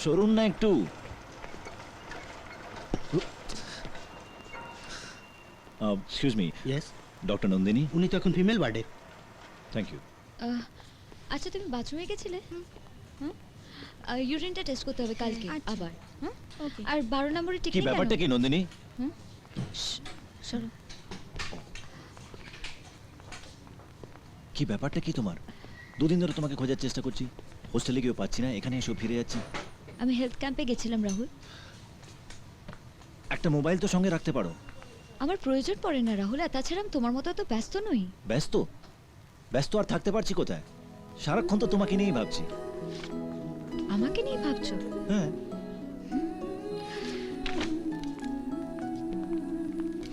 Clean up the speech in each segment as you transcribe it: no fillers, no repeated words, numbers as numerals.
সরুন না একটু। Excuse me, yes, doctor Nandini. উনি তো এখন ফিমেল ওয়ার্ডে। Thank you. আচ্ছা তুমি বাথরুমে গেছিলে? ইউরিনটা টেস্ট করতে হবে কালকে আবার। হ্যাঁ ওকে। আর 12 নম্বরের কি টিকিট ব্যাপারটা কি নন্দিনী? সরো। কি ব্যাপারটা কি তোমার? দুদিন ধরে তোমাকে খোঁজার চেষ্টা করছি, হোস্টেলে গিয়েও পাচ্ছি না, এখানে এসে ফিরে যাচ্ছি। আমি হেলথ ক্যাম্পে গেছিলাম রাহুল। একটা মোবাইল তো সঙ্গে রাখতে পারো। আমার প্রয়োজন পড়ে না রাহুল, আর তাছাড়া আমি তোমার মতো তো ব্যস্ত নই। ব্যস্ত? ব্যস্ত আর থাকতে পারছি কোথায়? সারাক্ষণ তো তোমাকে নিয়েই ভাবছি। আমাকে নিয়ে ভাবছো? হ্যাঁ।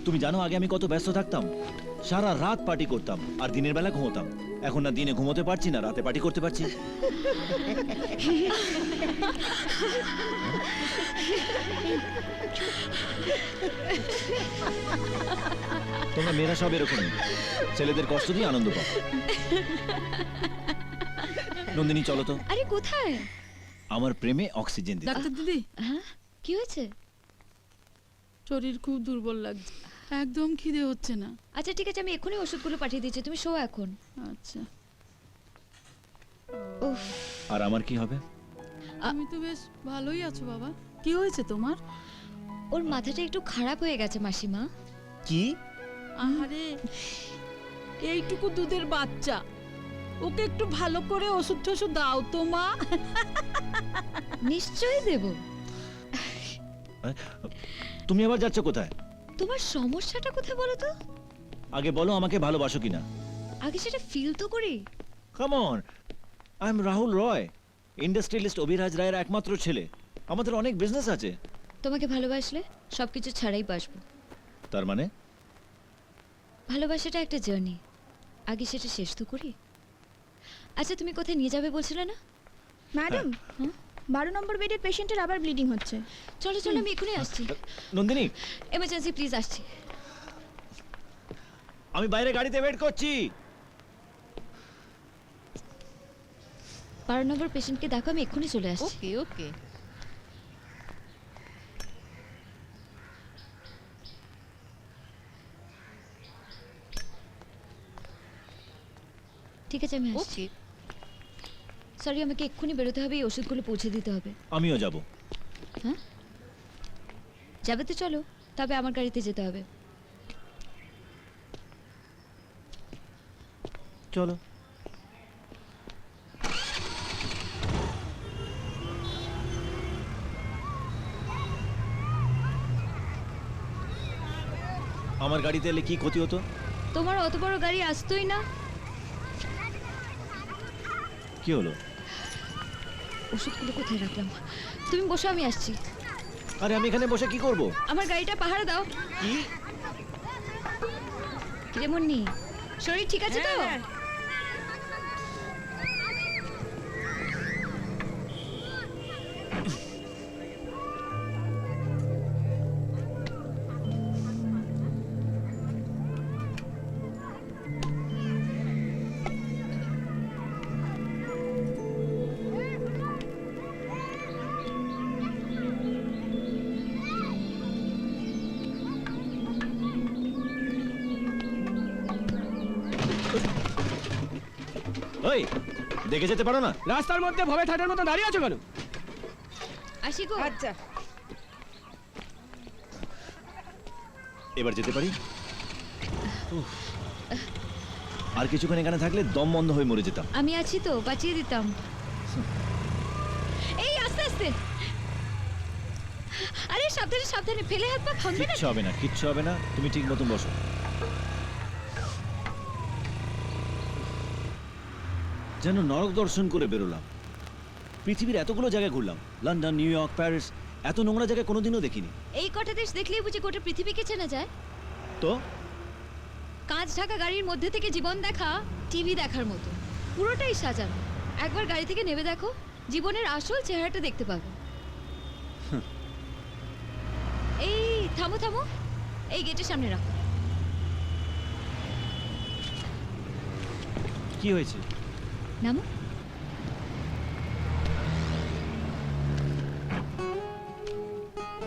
তুমি জানো আগে আমি কত ব্যস্ত থাকতাম? সারা রাত পার্টি করতাম আর দিনের বেলা ঘুমোতাম। এখন না দিনে ঘুমোতে পারছি না রাতে পার্টি করতে পারছি। তোমরা মেয়েরা সব এরকমই, ছেলেদের কষ্ট দিয়ে আনন্দ পাও। নন্দিনী চলো তো। আরে কোথায়? আমার প্রেমে অক্সিজেন দিতে। ডাক্তার দিদি, হ্যাঁ কি হয়েছে? শরীর খুব দুর্বল লাগছে, একদম খিদে হচ্ছে না। আচ্ছা ঠিক আছে, আমি এক্ষুনি ওষুধগুলো পাঠিয়ে দিচ্ছি, তুমি শো এখন। আচ্ছা, উফ, আর আমার কি হবে? তুমি তো বেশ ভালোই আছো বাবা। কি হয়েছে তোমার? ওর মাথাটা একটু খারাপ হয়ে গেছে মাসিমা। কি? আহারে, এইটুকু দুধের বাচ্চা, ওকে একটু ভালো করে ওষুধ টষুধ দাও তো মা। নিশ্চয়ই দেব। তুমি আবার যাচ্ছ কোথায়? তোমার সমস্যাটা কোথায় বলো তো? আগে বলো আমাকে ভালোবাসো কিনা। আগে সেটা ফিল তো করি। Come on, I am Rahul Roy, industrialist Abhiraj রায়ের একমাত্র ছেলে। আমাদের অনেক বিজনেস আছে। তোমাকে ভালোবাসলে সবকিছু ছাড়াই বাসবো। তার মানে? ভালোবাসাটা একটা জার্নি, আগে সেটা শেষ তো করি। আচ্ছা তুমি কোথায় নিয়ে যাবে বলছিলে না? ম্যাডাম, 12 নম্বর বেডের পেশেন্টের আবার ব্লিডিং হচ্ছে। চলো চলো, আমি এখনই আসছি। নন্দিনী, এমার্জেন্সি প্লিজ, আসছি। আমি বাইরে গাড়িতে ওয়েট করছি। 12 নম্বর পেশেন্টকে দেখো, আমি এক্ষুনি চলে আসছি। ওকে ওকে। ঠিক আছে আমি আসছি। সরি, আমাকে এক্ষুনি বেরোতে হবে, এই ওষুধগুলো পৌঁছে দিতে হবে। আমিও যাব। হ্যাঁ যাবে তো চলো, তবে আমার গাড়িতে যেতে হবে। চলো। আমার গাড়িতে এলে কি ক্ষতি হতো? তোমার অত বড় গাড়ি আসতোই না। কি হলো? ওষুধগুলো কোথায় রাখলাম? তুমি বসো, আমি আসছি। আরে আমি এখানে বসে কি করব? আমার গাড়িটা পাহারা দাও। কি? কিরে মুন্নি, শরীর ঠিক আছে তো? ওই, দেখে যেতে পারো না? রাস্তার মধ্যে ভবে ঠাটার মতো দাঁড়িয়ে আছো কেন? আসি গো। আচ্ছা, এবার যেতে পারি? উফ। আর কিছুক্ষণ এখানে থাকলে দম বন্ধ হয়ে মরে যেতাম। আমি আছি তো, বাঁচিয়ে দিতাম। এই আস্তে আস্তে। আরে সাবধানে সাবধানে, ফেলে হাত পা ভাঙবে না। কিচ্ছু হবে না, কিচ্ছু হবে না, তুমি ঠিক মতন বসো। যেন নরক দর্শন করে বেরোলাম। পৃথিবীর এতগুলো জায়গায় ঘুরলাম, লন্ডন, নিউ ইয়র্ক, প্যারিস, এত নোংরা জায়গা কোনোদিনও দেখিনি। এই কটা দেশ দেখলেই বুঝি গোটা পৃথিবীকে চেনা যায়। তো কাঁচ ঢাকা গাড়ির মধ্যে থেকে জীবন দেখা টিভি দেখার মতো, পুরোটাই সাজানো। একবার গাড়ি থেকে নেমে দেখো, জীবনের আসল চেহারাটা দেখতে পাবে। এই থামো থামো, এই গেটের সামনে রাখো। কি হয়েছে? নামো।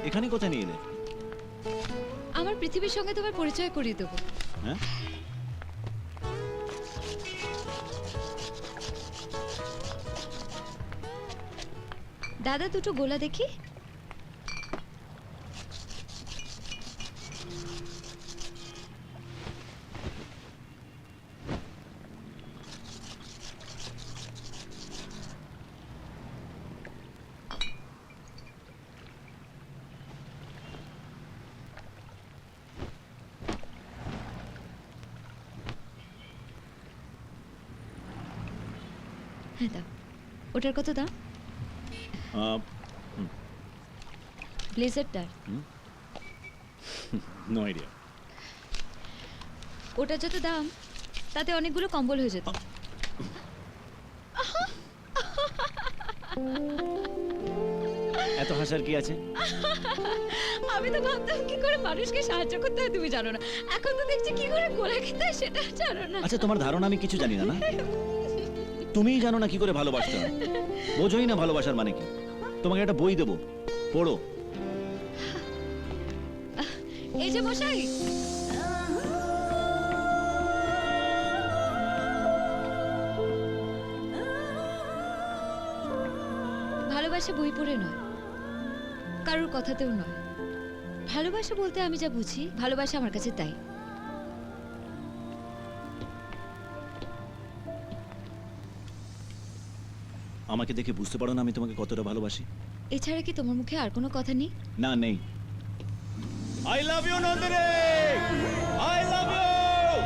এখানে কোথায় নিয়ে এলে? আমার পৃথিবীর সঙ্গে তোমার পরিচয় করিয়ে দেবো। হ্যাঁ, দাদা দুটো গোলা দেখি। হ্যাঁ দাও। ওটার কত দাম? ব্লেজারটার নো আইডিয়া। ওটা যত দাম তাতে অনেকগুলো কম্বল হয়ে যেত। এত হাসার কি আছে? আমি তো ভাবতাম কি করে মানুষকে সাহায্য করতে হয় তুমি জানো না, এখন তো দেখছি কি করে গোলা খেতে হয় সেটা জানো না। আচ্ছা, তোমার ধারণা আমি কিছু জানি না না? তুমিই জানো না কি করে ভালোবাসতে হয়, বোঝোই না ভালোবাসার মানে কি। তোমাকে একটা বই দেবো, পড়ো। এই যে মশাই, ভালোবাসা বই পড়ে নয়, কারোর কথাতেও নয়। ভালোবাসা বলতে আমি যা বুঝি, ভালোবাসা আমার কাছে তাই। আমাকে দেখে বুঝতে পারো না আমি তোমাকে কতটা ভালোবাসি? এছাড়া কি তোমার মুখে আর কোনো কথা নেই? না, নেই। I love you Nandini, I love you.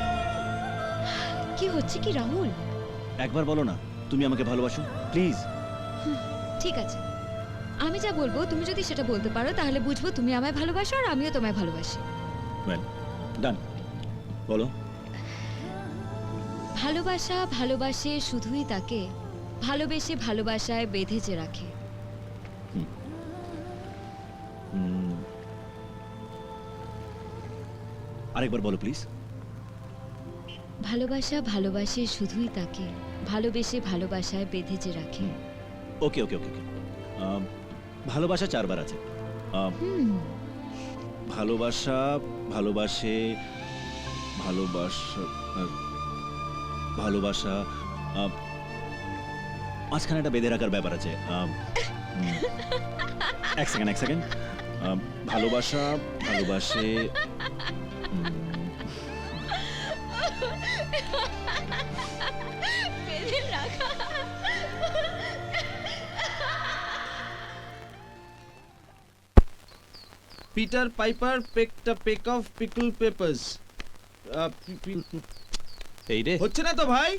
কি হচ্ছে কি রাহুল? একবার বলো না তুমি আমাকে ভালোবাসো, প্লিজ। ঠিক আছে, আমি যা বলবো তুমি যদি সেটা বলতে পারো তাহলে বুঝবো তুমি আমায় ভালোবাসো আর আমিও তোমায় ভালোবাসি। ওয়েল ডান, বলো। ভালোবাসা ভালোবাসে শুধুই তাকে ভালোবেসে ভালোবাসায় বেঁধে রাখে। আরেকবার বলো প্লিজ। ভালোবাসা ভালোবাসে শুধুই তাকে ভালোবেসে ভালোবাসায় বেঁধে রাখে। ওকে ওকে ওকে ওকে। ভালোবাসা 4 বার আছে। ভালোবাসা, ভালোবাসে, ভালোবাসা, ভালোবাসা, মাঝখানে একটা বেঁধে রাখার ব্যাপার আছে। এক সেকেন্ড। ভালোবাসা, ভালোবাসে, বেঁধে রাখা। Peter Piper picked a peck of pickled peppers. এই রে, হচ্ছে না তো ভাই?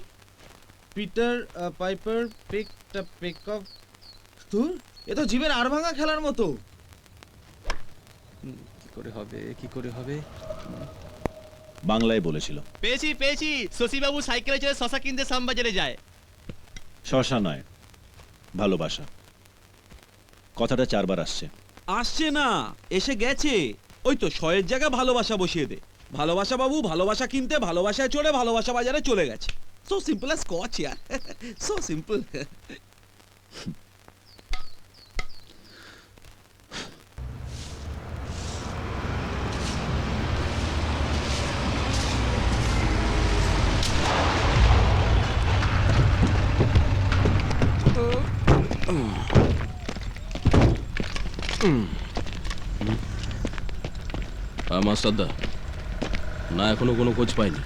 Peter Piper picked a peck of. ধুর, এ তো জীবের আর ভাঙা খেলার মতো। কি করে হবে? বাংলায় বলেছিল। পেয়েছি শশীবাবু সাইকেলে চড়ে শশা কিনতে শ্যামবাজারে যায়। শশা নয়, ভালোবাসা। কথাটা 4 বার আসছে। আসছে না, এসে গেছে। ওই তো শয়ের জায়গায় ভালোবাসা বসিয়ে দে। ভালোবাসা বাবু ভালোবাসা কিনতে ভালোবাসায় চড়ে ভালোবাসা বাজারে চলে গেছে। সো সিম্পল অ্যাজ স্কচ ইয়ার, সো সিম্পল। মাস্টারদা, না এখনো কোনো খোঁজ পাইনি,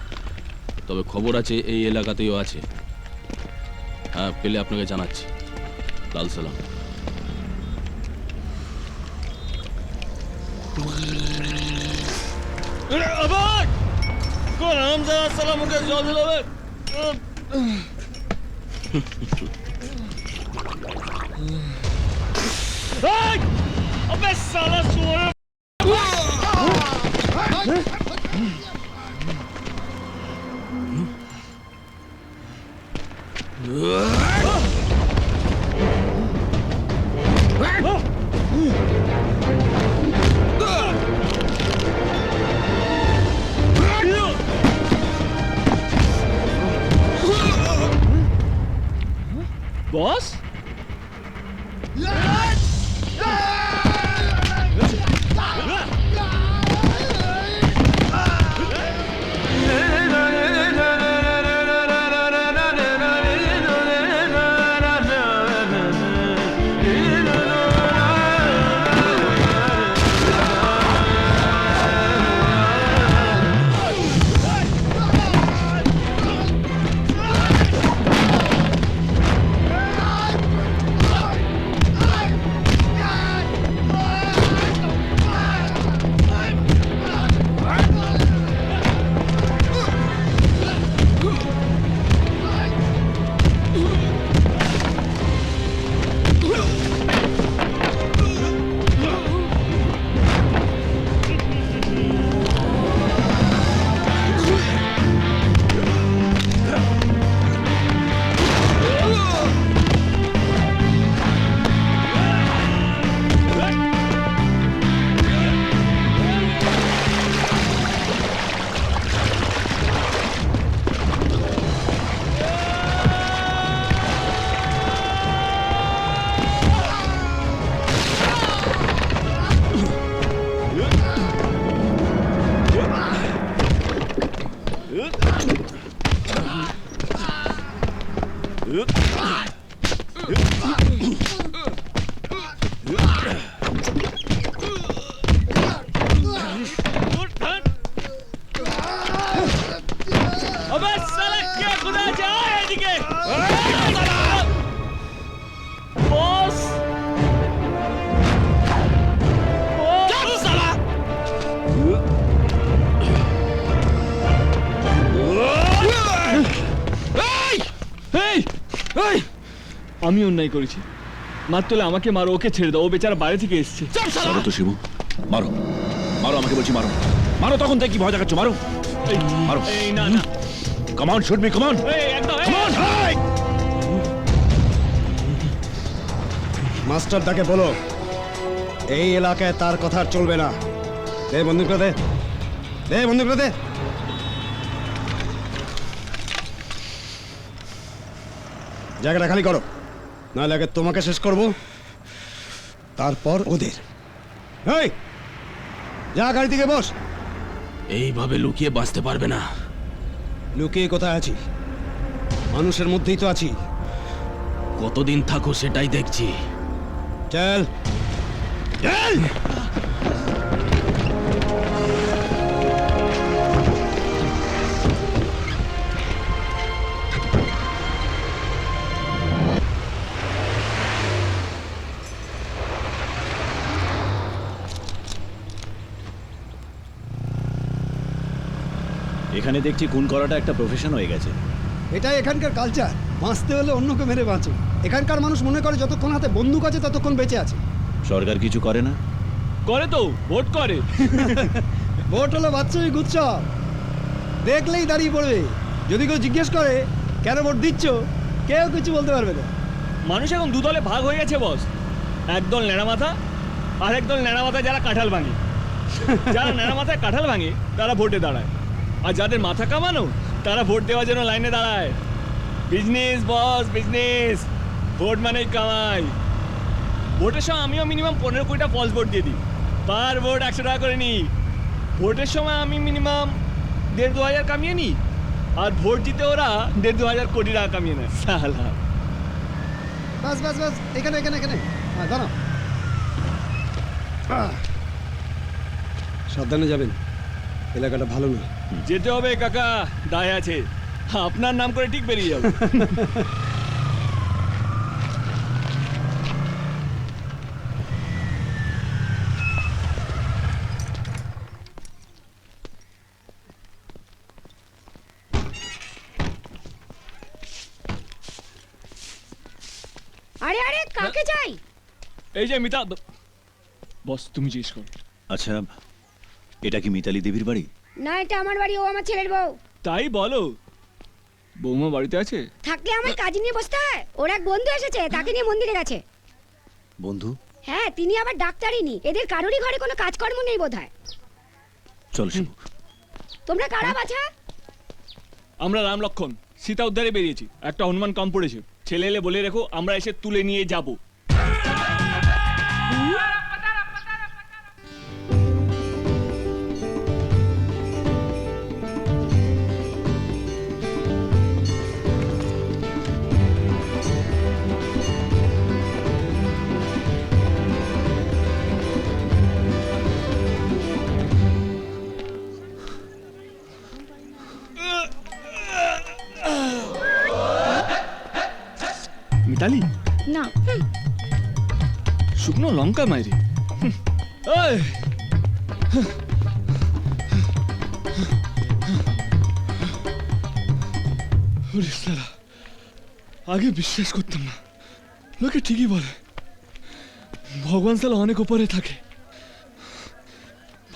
তবে খবর আছে এই এলাকাতেও আছে। হ্যাঁ, পেলে আপনাকে জানাচ্ছি। লাল সালাম। বস, अबे साला क्या खुदा जा এদিকে বস আমি অন্যায় করেছি মারতলে আমাকে মারো, ওকে ছেড়ে দাও, ও বেচারা বাইরে থেকে এসছে। মারো তো শিবু, মারো মারো, আমাকে বলছি মারো মারো, তখন থেকে কি ভয় দেখাচ্ছ, মারো মারো। এই না না, come on, shoot me, come on, এই একদম কাম অন। মাস্টার তাকে বলো এই এলাকায় তার কথা আর চলবে না। দে বন্দুক দে, দে বন্দুক দে। জায়গাটা খালি করো, নাহলে আগে তোমাকে শেষ করব, তারপর ওদের। এই যা গাড়ি থেকে বস। এইভাবে লুকিয়ে বাঁচতে পারবে না। লুকিয়ে কোথায় আছি? মানুষের মধ্যেই তো আছি। কতদিন থাকো সেটাই দেখছি। চল চল। এখানে দেখছি খুন করাটা একটা প্রফেশন হয়ে গেছে। এটাই এখানকার কালচার। বাঁচতে হলে অন্যকে মেরে বাঁচো। এখানকার মানুষ মনে করে যতক্ষণ হাতে বন্দুক আছে ততক্ষণ বেঁচে আছে। সরকার কিছু করে না? করে তো, ভোট করে। ভোট হলো বাৎসরিক উৎসব, দেখলেই দাঁড়িয়ে পড়বে। যদি কেউ জিজ্ঞেস করে কেন ভোট দিচ্ছ, কেউ কিছু বলতে পারবে না। মানুষ এখন দুদলে ভাগ হয়ে গেছে বস, একদল ন্যাড়া মাথা আর একদল ন্যাড়া মাথা যারা কাঁঠাল ভাঙে। যারা ন্যাড়া মাথায় কাঁঠাল ভাঙে তারা ভোটে দাঁড়ায়, আর যাদের মাথা কামানো তারা ভোট দেওয়ার জন্য লাইনে দাঁড়ায়। বিজনেস বস, বিজনেস। ভোট মানেই কামাই। ভোটের সময় আমিও মিনিমাম 15 কোটিটা ফলস ভোট দিয়ে দিই। পার ভোট 100 টাকা করে নিই। ভোটের সময় আমি মিনিমাম 1.5-2 হাজার কামিয়ে নিই, আর ভোট জিতে ওরা 1.5-2 হাজার কোটি টাকা কামিয়ে নেয়। সালা বাস বাস বাস, এখানে এখানে এখানে দাঁড়াও। সাবধানে যাবেন, এলাকাটা ভালো না। যেতে হবে কাকা, দায় আছে। আপনার নাম করে ঠিক বেরিয়ে যাবো। আরে আরে কাকে চাই? এই যে মিতা বস, তুমি জিজ্ঞেস করো। আচ্ছা, এটা কি মিতালি দেবীর বাড়ি? না, এটা আমার বাড়ি, ও আমার ছেলের বউ। তাই বলো? বৌমা বাড়িতে আছে? থাকলে আমার কাজ নিয়ে বসতে হয়। ওর এক বন্ধু এসেছে, তাকে নিয়ে মন্দিরে গেছে। বন্ধু? হ্যাঁ, তিনি আবার ডাক্তারিনী। এদের কারোরই ঘরে কোনো কাজকর্ম নেই বোধহয়। চল শিবু। তোমরা কারা বাছা? আমরা রাম লক্ষণ সীতা উদ্ধারে বেরিয়েছি। একটা হনুমান কম পড়েছে, ছেলে এলে বলে রেখো, আমরা এসে তুলে নিয়ে যাব। মিতালি না, শুকনো লঙ্কা মাইরি। আগে বিশ্বাস করতাম না, লোকে ঠিকই বলে ভগবান সালা অনেক উপরে থাকে।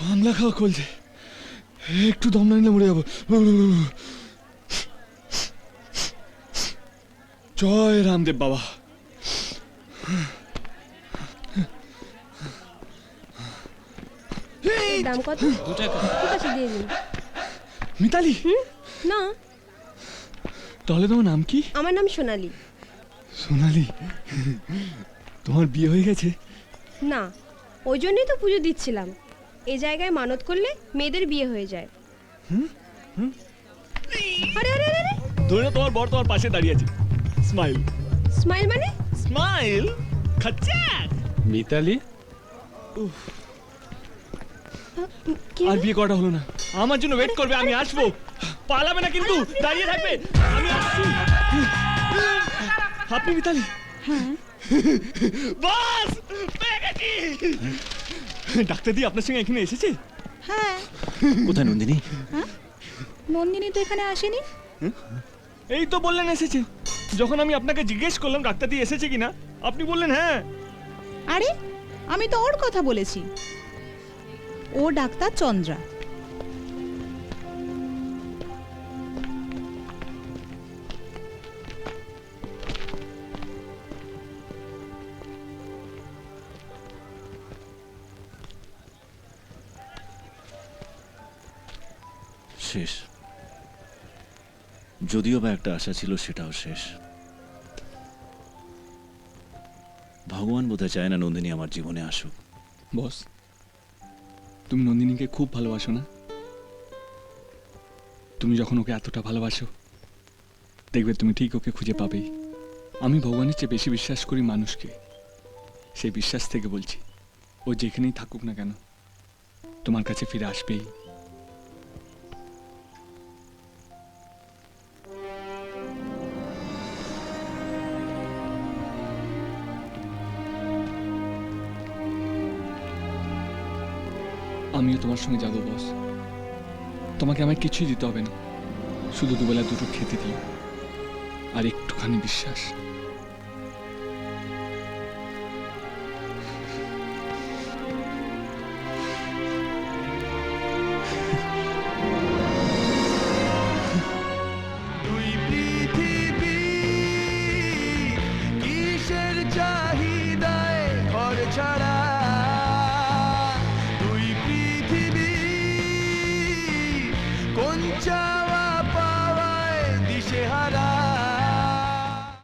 বাংলা খাওয়া কলছে, একটু দম না নিলে মরে যাবো। জয় রামদেব বাবা। দাম কত? 2 টাকা। ঠিক আছে, দিয়ে দিন। মিতালি? না, তাহলে তোমার নাম কি? আমার নাম সোনালি। সোনালি, তোমার বিয়ে হয়ে গেছে? না, ওই জন্যই তো পুজো দিচ্ছিলাম। এই জায়গায় মানত করলে মেয়েদের বিয়ে হয়ে যায়। আরে আরে আরে ধরে নাও তোমার বর তোমার পাশে দাঁড়িয়ে আছে। স্মাইল স্মাইল মানে স্মাইল খাচ্চাক। মিতালি কি আর বিয়ে করাটা হলো না, আমার জন্য ওয়েট করবে, আমি আসবো, পালাবে না কিন্তু, দাঁড়িয়ে থাকবে, আমি আসছি। আপনি মিতালি? হ্যাঁ বাস পেয়ে গেছি। ডাক্তার দি আপনার সঙ্গে এখানে এসেছে? হ্যাঁ কোথায় নন্দিনী? নন্দিনী তো এখানে আসেনি। এই তো বললেন এসেছে। যখন আমি আপনাকে জিজ্ঞেস করলাম ডাক্তার দি এসেছে কিনা, আপনি বললেন হ্যাঁ। আরে আমি তো ওর কথা বলেছি, ও ডাক্তার চন্দ্রা। শেষ। যদিও বা একটা আশা ছিল, সেটাও শেষ। ভগবান বোধহয় চায় না নন্দিনী আমার জীবনে আসুক। বস, তুমি নন্দিনীকে খুব ভালোবাসো না? তুমি যখন ওকে এতটা ভালোবাসো, দেখবে তুমি ঠিক ওকে খুঁজে পাবেই। আমি ভগবানের চেয়ে বেশি বিশ্বাস করি মানুষকে। সেই বিশ্বাস থেকে বলছি, ও যেখানেই থাকুক না কেন, তোমার কাছে ফিরে আসবেই। আমিও তোমার সঙ্গে যাবো বস। তোমাকে আমায় কিছুই দিতে হবে না, শুধু দুবেলা দুটো খেতে দিও আর একটুখানি বিশ্বাস।